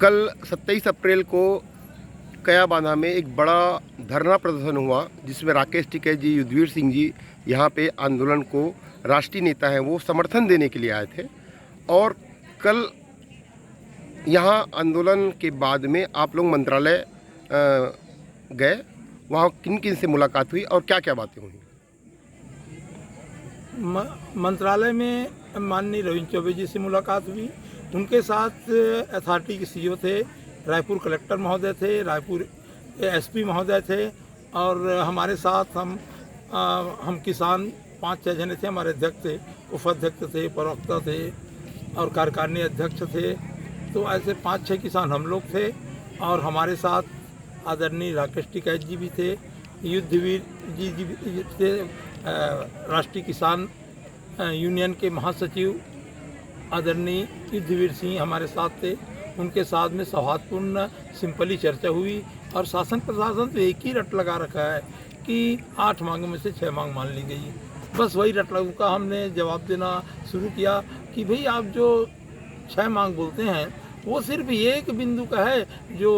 कल 27 अप्रैल को कयाबांधा में एक बड़ा धरना प्रदर्शन हुआ, जिसमें राकेश टिकैत जी, युद्धवीर सिंह जी यहाँ पे आंदोलन को राष्ट्रीय नेता हैं वो समर्थन देने के लिए आए थे। और कल यहाँ आंदोलन के बाद में आप लोग मंत्रालय गए, वहाँ किन किन से मुलाकात हुई और क्या क्या बातें हुई? मंत्रालय में माननीय रविंद्र चौबे जी से मुलाकात हुई। उनके साथ अथॉरिटी के सीईओ थे, रायपुर कलेक्टर महोदय थे, रायपुर एसपी महोदय थे और हमारे साथ हम किसान 5-6 जने थे। हमारे अध्यक्ष थे, उपाध्यक्ष थे, प्रवक्ता थे और कार्यकारिणी अध्यक्ष थे। तो ऐसे 5-6 किसान हम लोग थे और हमारे साथ आदरणीय राकेश टिकैत जी भी थे, युद्धवीर जी भी थे, राष्ट्रीय किसान यूनियन के महासचिव आदरणीय युद्धवीर सिंह हमारे साथ थे। उनके साथ में सौहार्दपूर्ण सिंपली चर्चा हुई और शासन प्रशासन तो एक ही रट लगा रखा है कि 8 मांगों में से 6 मांग मान ली गई। बस वही रट का हमने जवाब देना शुरू किया कि भाई आप जो 6 मांग बोलते हैं वो सिर्फ एक बिंदु का है जो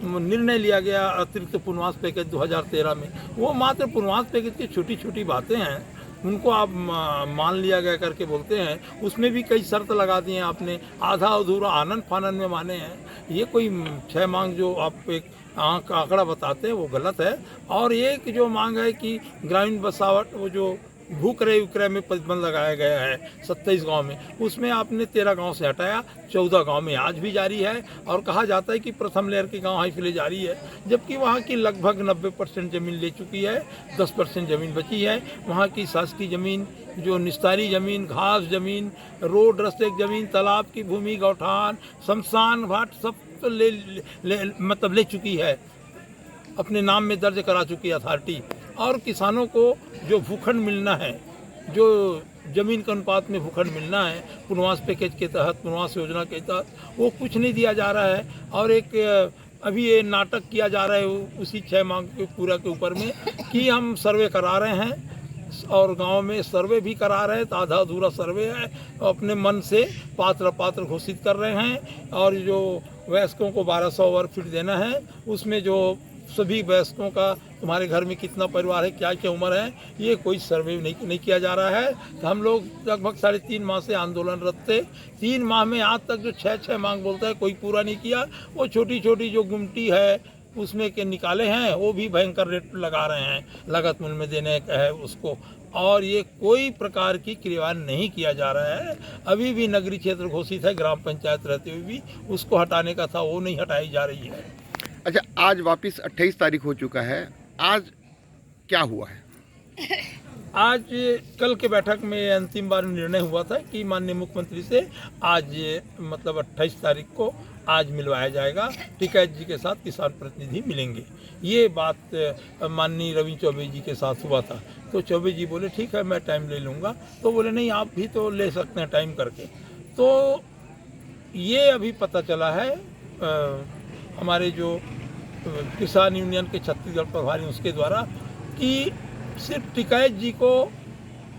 निर्णय लिया गया अतिरिक्त पुनर्वास पैकेज 2013 में, वो मात्र पुनर्वास पैकेज की छोटी छोटी बातें हैं, उनको आप मान लिया गया करके बोलते हैं। उसमें भी कई शर्त लगा दी हैं आपने, आधा अधूरा आनंद फानन में माने हैं। ये कोई 6 मांग जो आप एक आंकड़ा बताते हैं वो गलत है। और एक जो मांग है कि ग्रामीण बसावट, वो जो भू क्रय विक्रय में प्रतिबंध लगाया गया है 27 गांव में, उसमें आपने 13 गांव से हटाया, 14 गांव में आज भी जारी है और कहा जाता है कि प्रथम लेयर के गांव हाईफिले जारी है, जबकि वहां की लगभग 90% ज़मीन ले चुकी है, 10% ज़मीन बची है। वहां की शासकीय ज़मीन, जो निस्तारी ज़मीन, घास ज़मीन, रोड रस्ते की ज़मीन, तालाब की भूमि, गौठान, शमशान घाट सब तो ले चुकी है, अपने नाम में दर्ज करा चुकी है अथॉरिटी। और किसानों को जो भूखंड मिलना है, जो ज़मीन के अनुपात में भूखंड मिलना है पुनर्वास पैकेज के तहत, पुनर्वास योजना के तहत, वो कुछ नहीं दिया जा रहा है। और एक अभी ये नाटक किया जा रहा है उसी 6 मांग के पूरा के ऊपर में कि हम सर्वे करा रहे हैं और गांव में सर्वे भी करा रहे हैं, तो आधा अधूरा सर्वे है, अपने मन से पात्र घोषित कर रहे हैं। और जो वयस्कों को 1200 वर्ग फीट देना है, उसमें जो सभी वयस्कों का तुम्हारे घर में कितना परिवार है, क्या क्या उम्र है, ये कोई सर्वे नहीं किया जा रहा है। तो हम लोग लगभग 3.5 माह से आंदोलनरत थे। 3 माह में आज तक जो 6 मांग बोलता है कोई पूरा नहीं किया। वो छोटी छोटी जो गुमटी है उसमें के निकाले हैं, वो भी भयंकर रेट लगा रहे हैं, लागत मूल्य में देने का है उसको। और ये कोई प्रकार की क्रियान्वयन नहीं किया जा रहा है। अभी भी नगरीय क्षेत्र घोषित है, ग्राम पंचायत रहते हुए भी उसको हटाने का था, वो नहीं हटाई जा रही है। अच्छा, आज वापस 28 तारीख हो चुका है, आज क्या हुआ है? आज कल के बैठक में अंतिम बार निर्णय हुआ था कि माननीय मुख्यमंत्री से आज मतलब 28 तारीख को आज मिलवाया जाएगा, टिकैत जी के साथ किसान प्रतिनिधि मिलेंगे। ये बात माननीय रविंद्र चौबे जी के साथ हुआ था। तो चौबे जी बोले ठीक है मैं टाइम ले लूँगा, तो बोले नहीं आप भी तो ले सकते हैं टाइम करके। तो ये अभी पता चला है हमारे जो किसान यूनियन के छत्तीसगढ़ प्रभारी उसके द्वारा कि सिर्फ टिकैत जी को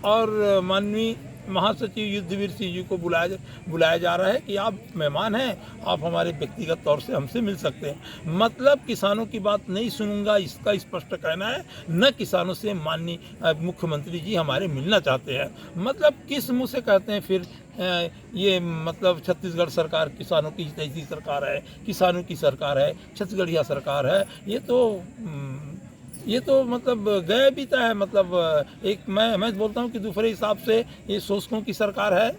और माननीय महासचिव युद्धवीर सिंह जी को बुलाया जा रहा है कि आप मेहमान हैं, आप हमारे व्यक्तिगत तौर से हमसे मिल सकते हैं। मतलब किसानों की बात नहीं सुनूंगा, इसका स्पष्ट कहना है। न किसानों से माननीय मुख्यमंत्री जी हमारे मिलना चाहते हैं। मतलब किस मुंह से कहते हैं फिर ये मतलब छत्तीसगढ़ सरकार किसानों की हितैषी सरकार है, किसानों की सरकार है, छत्तीसगढ़िया सरकार है। ये तो मतलब गए बीता है। मतलब एक मैं बोलता हूँ कि दूसरे हिसाब से ये शोषकों की सरकार है,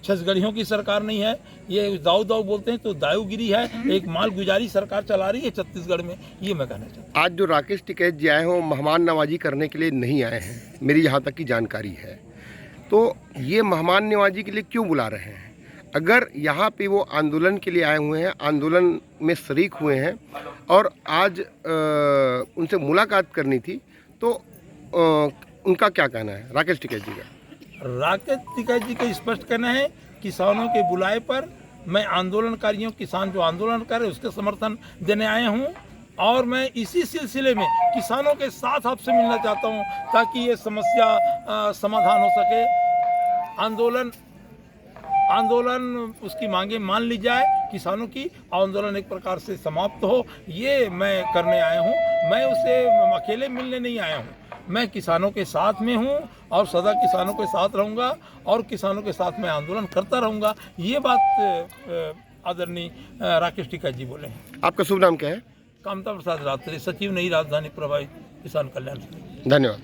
छत्तीसगढ़ियों की सरकार नहीं है। ये दाऊ बोलते हैं तो दाऊगिरी है, एक मालगुजारी सरकार चला रही है छत्तीसगढ़ में। ये मैं कहना चाहता हूँ। आज जो राकेश टिकैत जी आए हैं वो मेहमान नवाजी करने के लिए नहीं आए हैं, मेरी यहाँ तक की जानकारी है। तो ये मेहमान नवाजी के लिए क्यों बुला रहे हैं? अगर यहाँ पे वो आंदोलन के लिए आए हुए हैं, आंदोलन में शरीक हुए हैं और आज उनसे मुलाकात करनी थी, तो उनका क्या कहना है राकेश टिकैत जी का? राकेश टिकैत जी का स्पष्ट कहना है किसानों के बुलाए पर मैं आंदोलनकारियों, किसान जो आंदोलन कर रहे उसके समर्थन देने आया हूँ। और मैं इसी सिलसिले में किसानों के साथ आपसे मिलना चाहता हूँ ताकि ये समस्या समाधान हो सके। आंदोलन आंदोलन उसकी मांगे मान ली जाए, किसानों की आंदोलन एक प्रकार से समाप्त हो, ये मैं करने आया हूँ। मैं उसे अकेले मिलने नहीं आया हूँ, मैं किसानों के साथ में हूँ और सदा किसानों के साथ रहूँगा और किसानों के साथ मैं आंदोलन करता रहूँगा। ये बात आदरणीय राकेश टिकैत जी बोले हैं। आपका शुभ नाम क्या है? कामता प्रसाद रात्रि, सचिव नई राजधानी प्रभावित किसान कल्याण समिति। धन्यवाद।